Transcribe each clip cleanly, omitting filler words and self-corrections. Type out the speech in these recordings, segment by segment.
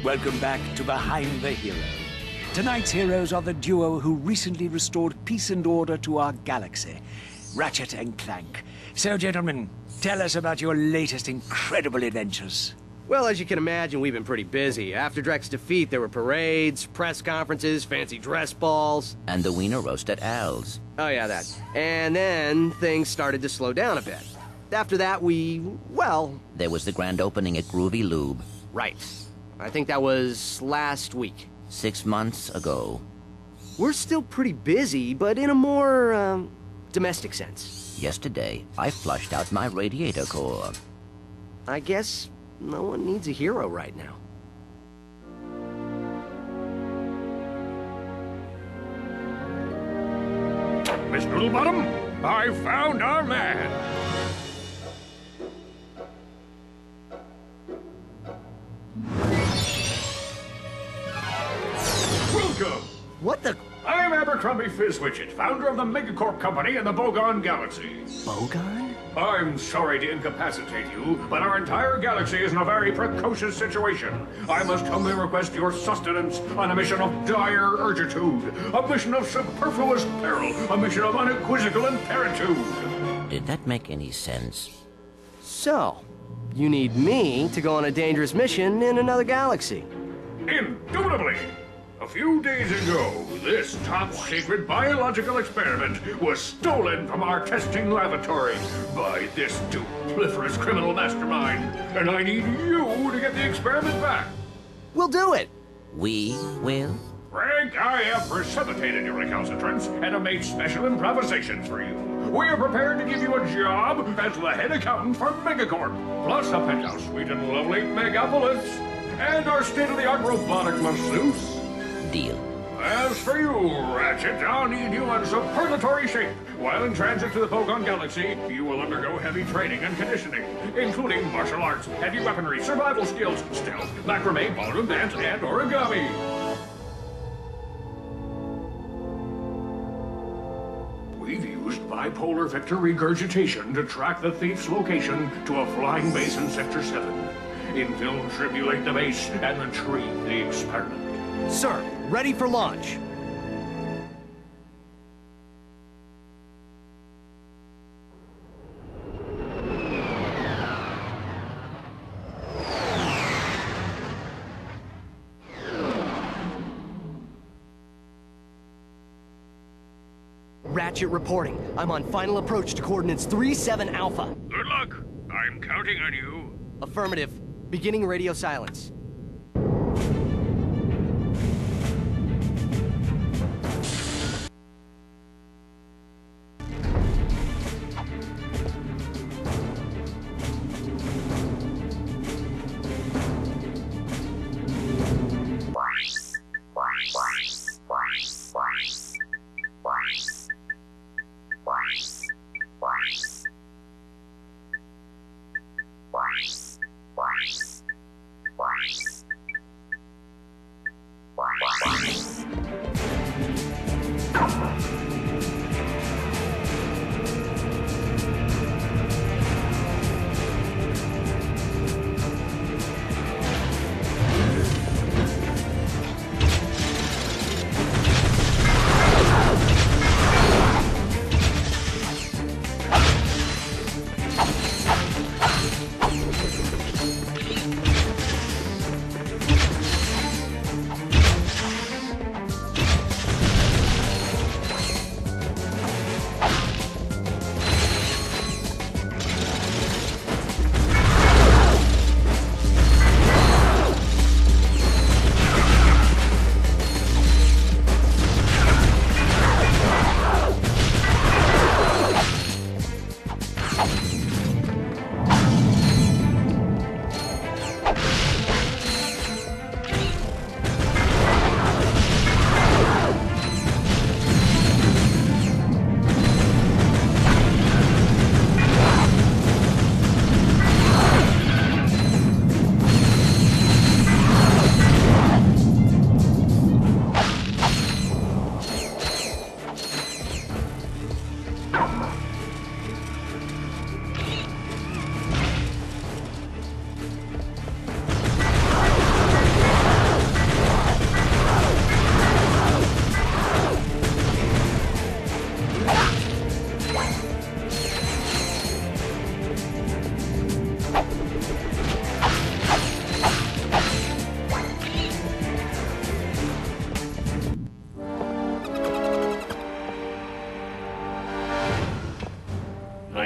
Welcome back to Behind the Hero. Tonight's heroes are the duo who recently restored peace and order to our galaxy, Ratchet and Clank. So, gentlemen, tell us about your latest incredible adventures. Well, as you can imagine, we've been pretty busy. After Drek's defeat, there were parades, press conferences, fancy dress balls. And the wiener roast at Al's. Oh yeah, that. And then things started to slow down a bit. After that, well... There was the grand opening at Groovy Lube. Right. I think that was last week. 6 months ago. We're still pretty busy, but in a more, domestic sense. Yesterday, I flushed out my radiator core. I guess no one needs a hero right now. Miss Noodlebottom, I found our man. Welcome. What the... I'm Abercrombie Fizzwidget, founder of the Megacorp Company in the Bogon Galaxy. Bogon? I'm sorry to incapacitate you, but our entire galaxy is in a very precocious situation. I must humbly request your sustenance on a mission of dire urgitude, a mission of superfluous peril, a mission of unequivocal imperitude. Did that make any sense? So, you need me to go on a dangerous mission in another galaxy. Indubitably! A few days ago, this top-secret biological experiment was stolen from our testing laboratory by this dupliferous criminal mastermind, and I need you to get the experiment back. We'll do it! We will? Frank, I have precipitated your recalcitrance and have made special improvisations for you. We are prepared to give you a job as the head accountant for Megacorp, plus a penthouse suite in lovely Megapolis, and our state-of-the-art robotic masseuse. Deal. As for you, Ratchet, I'll need you in superlatory shape. While in transit to the Bogon Galaxy, you will undergo heavy training and conditioning, including martial arts, heavy weaponry, survival skills, stealth, macrame, ballroom dance, and origami. We've used bipolar vector regurgitation to track the thief's location to a flying base in Sector 7. Infiltrate the base and retrieve the experiment. Sir, ready for launch. Ratchet reporting. I'm on final approach to coordinates 37 Alpha. Good luck. I'm counting on you. Affirmative. Beginning radio silence.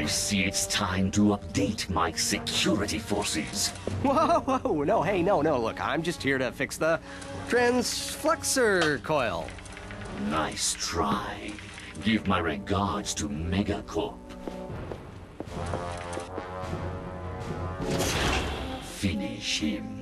see it's time to update my security forces. Whoa, whoa, no, hey, no, look, I'm just here to fix the transflexor coil. Nice try. Give my regards to Megacorp. Finish him.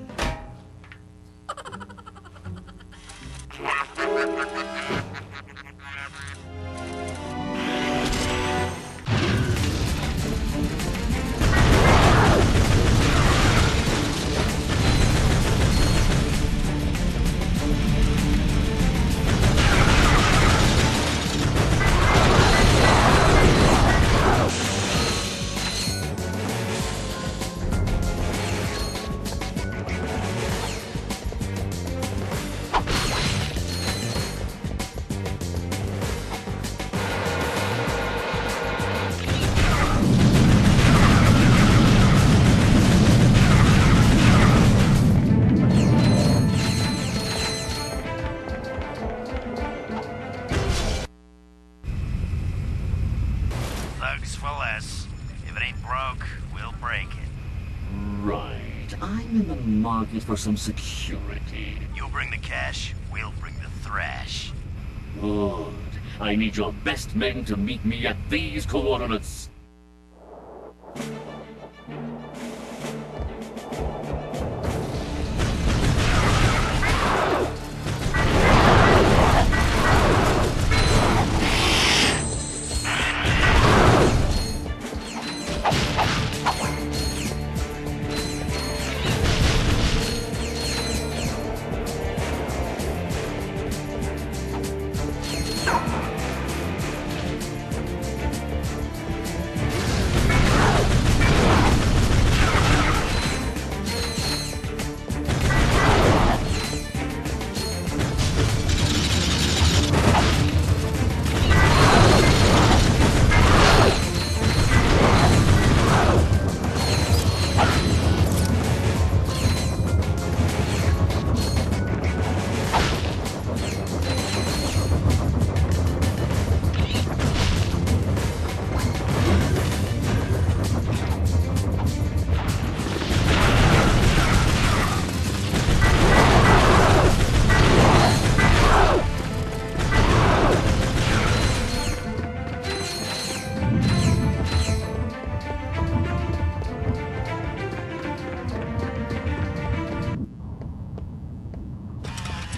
Thugs for less. If it ain't broke, we'll break it. Right. I'm in the market for some security. You bring the cash, we'll bring the thrash. Good. I need your best men to meet me at these coordinates.